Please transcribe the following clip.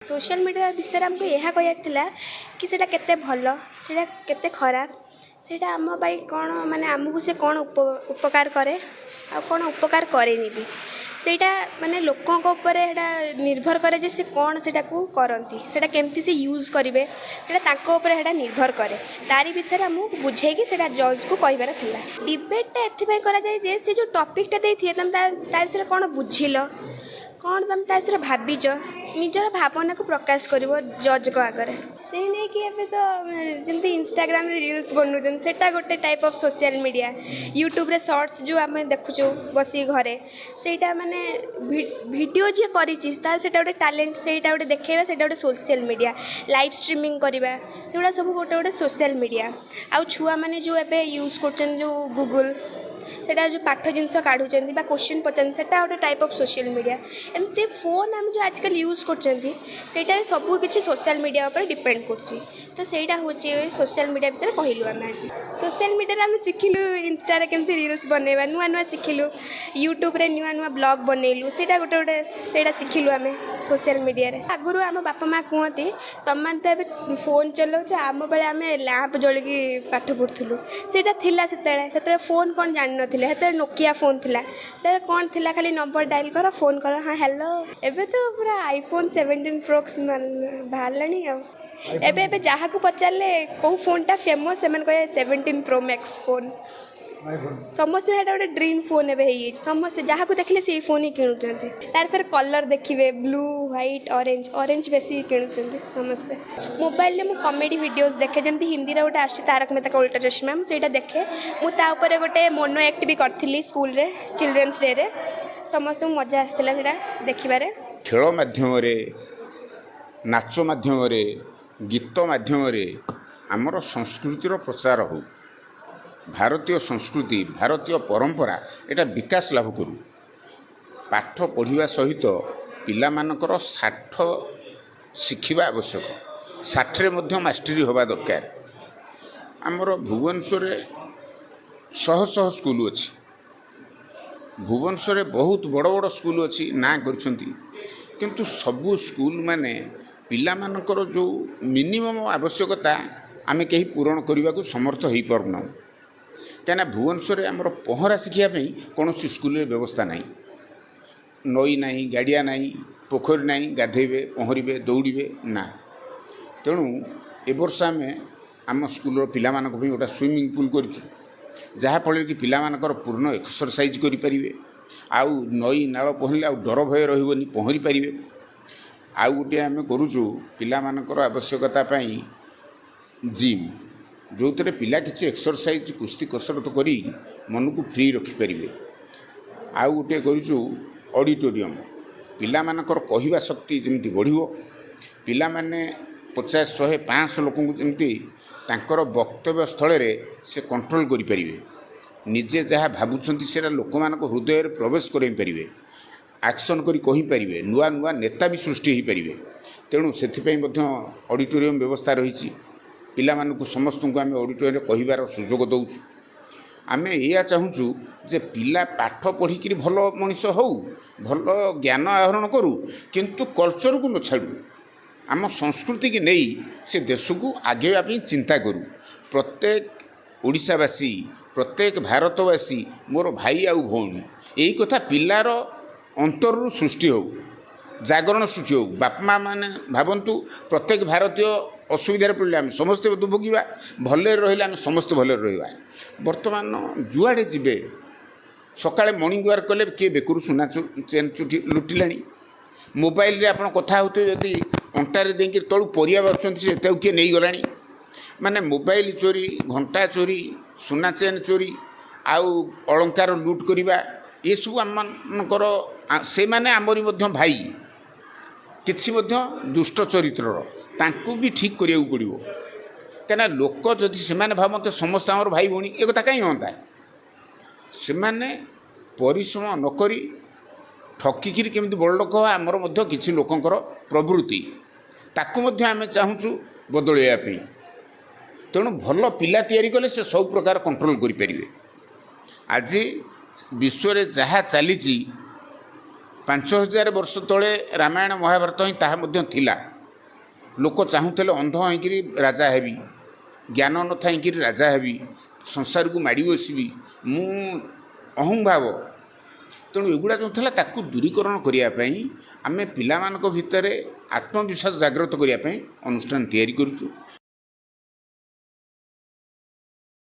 Social media विषय आमको यह कहला कि सेटा केते भल सेटा केते खराब सेटा आम पाई कौन माने आमको से कौन उपकार करे आ कौन उपकार करेनि भी सेटा माने लोकों को ऊपर एटा निर्भर करे जे से कौन सेटा को करंती सेटा केमती से यूज करिवे सेटा ताको ऊपर एटा निर्भर करे तारी विषय आमको बुझे कि सेटा जज को कहबार थिला डिबेट एथि करा जाय जे से जो टॉपिक टा देथिए तुम ता विषय कौन बुझिलो कौन तुम ता विषय भाविच निजर भावना को प्रकाश कर जज को आगे से नहीं कि एबे तो जल्दी इंस्टाग्राम रे रील्स बनउछन सेटा गोटे type of social media YouTube रे शॉर्ट्स जो आम देखुचु बसी घरे सेटा माने वीडियो जे करिछि ता सेटा गोटे टैलेंट सेटा गोटे देखैबा सेटा गोटे सोशल मीडिया लाइव स्ट्रीमिंग करबा सेगुड़ा सब गोटे गोटे सोशल मीडिया आउ छुआ माने जो एबे यूज करछन जो गूगल सेटा जो पाठ जिनस काढ़ुंट क्वेश्चन पचार से गोटे टाइप ऑफ सोशल मीडिया एमती फोन आम जो आजकल यूज कर सब किसी सोशल मीडिया पर डिपेंड कर तो सहीटा हूँ सोशल मीडिया विषय कहलु आम आज सोशल मीडिया आम शिखिलु इंस्टा केमती रील्स बनवा नुआ नुआ शिखिलु यूट्यूब रे नुआ नुआ ब्लॉग बनइलु सेटा गोटे गोटे सेटा शिखिलु आम सोशल मीडिया रे आगुरु आम बापा माँ कहती तुम तो ए फोन चलाऊच आम बेले आम लैंप जलिकी पाठ पढ़ुलु सेटा थिला से फोन कौन जान नथिले हेते नोकिया फोन थिला तेरे कौन थिला खाली नंबर डायल कर फोन कर हाँ हेलो एबे तो पूरा आईफोन 17 प्रो बाहरलानी एबे एबे जहाँ को पचारे कौ फोनटा फेमस से कहे 17 प्रो मैक्स फोन समस्त गोटे ड्रीम फोन एवं समस्त जहाँ को देखले से फोन ही किणुचंती तार फिर कलर देखिए ब्लू व्हाइट ऑरेंज ऑरेंज बेसी किणुचंती समस्ते मोबाइल में कॉमेडी वीडियोस देखे जमी हिंदी रे गोटे आसी तारक मेहता का उल्टा चश्मा मुझे देखे मुझे गोटे मोनो एक्ट भी करी स्कूल रे चिल्ड्रेन्स डे रे समस्त मजा आसाला देखिबारे खेल माध्यम नाच माध्यम गीत माध्यम आमर संस्कृतिर प्रचार हो भारतीय संस्कृति भारतीय परंपरा एटा विकास लाभ करू पाठ पढ़िवा सहित पिला मानकर साठ शिखिबा आवश्यक साठरे मध्य मास्टरी होबा दरकार आमर भुवनेश्वर शह शह स्कूल अच्छी भुवनेश्वर बहुत बड़ बड़ स्कूल अच्छी ना करछंती किंतु सबु स्कूल माने पिला मानकर जो मिनिमम आवश्यकता आमे कहीं पूरण करने को समर्थ हो पारना क्या भुवनेश्वर आमर पहरा शिखापी कौन स्कूल व्यवस्था ना नई ना गाड़िया ना पोखरी ना गाधेबे पहरबे दौड़े ना तेणु ए वर्ष आम आम स्कूल पिला गोटे स्विमिंग पूल करूँ जहाँफल कि पिला पूर्ण एक्सरसाइज करें आउ नई नाल पहरले आ डर भय रही पहरी पारे आउ गोटे आम करुचु पिला आवश्यकता जिम जो थे पिला किसी एक्सरसाइज कुस्ती कसरत करी मन को फ्री रखिपारे आउ गोटे करुचु ऑडिटोरियम पिला मानकर कहवा शक्ति जमी बढ़ो पिला माने 50-100-500 लोक जमी तांकर वक्तव्य स्थल से कंट्रोल करें निजे जहाँ भावुं से लोक मान हृदय प्रवेश करें एक्शन करी कहींपारे नुआ नुआ नेता भी सृष्टि हो पारे तेणु से ऑडिटोरियम व्यवस्था रही पिला मानू समस्त को आम ऑडिटोरियम कहिबार सुजोग दौचु आम या चाहूँ जे पिला पाठ पढ़ी भल मनीष हो भल ज्ञान आहरण करूँ किंतु कल्चर को न छाड़ू आम संस्कृति की नहीं से देश को आगे चिंता करूँ प्रत्येक ओडिशावासी प्रत्येक भारतवासी मोर भाई आउ भौणी यही कथा पिलार अंतर सृष्टि हो जागरण सृष्टि हो बापा माँ मैंने भावतु प्रत्येक भारतीय असुविधार पड़े आम समस्ते भोगवा भले रही आम समस्त भले रहा बर्तमान जुआड़े जीवे सकाଳେ मॉर्निंग वाक कले किए बेकरू सुना चेन चुटी लुटिला मोबाइल रे आप कथा होते जदि अंटारे देकर तलू परिया बाछुं से किए नहीं गला माने मोबाइल चोरी घंटा चोरी सुना चेन चोरी आउ अलंकार लुट करवा ये सब आमर से माने आमरी भाई किसी दुष्ट चरित्र तांकु भी ठीक करिया पड़ो क्या लोक जदि से भावते समस्त आमर भाई भौणी एक कथा कहीं हाँ से परिश्रम नक ठकिकी केमी बड़ लोक आमर किसी लोकंर प्रवृत्ति ताकू आम चाहूँ बदलवाई तेणु भल पिला तैयारी कले से सब प्रकार कंट्रोल करें आज विश्व जहाँ चली 5000 वर्ष तले रामायण महाभारत ही ताहा मध्य थिला। ଲୋକ ଚାହୁଁଥିଲେ ଅନ୍ଧ ହେଇକିରି ରାଜା ହେବି, ଜ୍ଞାନ ନଥାଇକିରି ରାଜା ହେବି, ସଂସାରକୁ ମାଡ଼ି ବସିବି, ମୁଁ ଅହଂଭାବ। ତେଣୁ ଏଗୁଡ଼ା ଯେଉଁ ଥିଲା ତାକୁ ଦୂରୀକରଣ କରିବା ପାଇଁ ଆମେ ପିଲାମାନଙ୍କ ଭିତରେ ଆତ୍ମବିଶ୍ୱାସ ଜାଗ୍ରତ କରିବା ପାଇଁ ଅନୁଷ୍ଠାନ ତିଆରି କରୁଛୁ।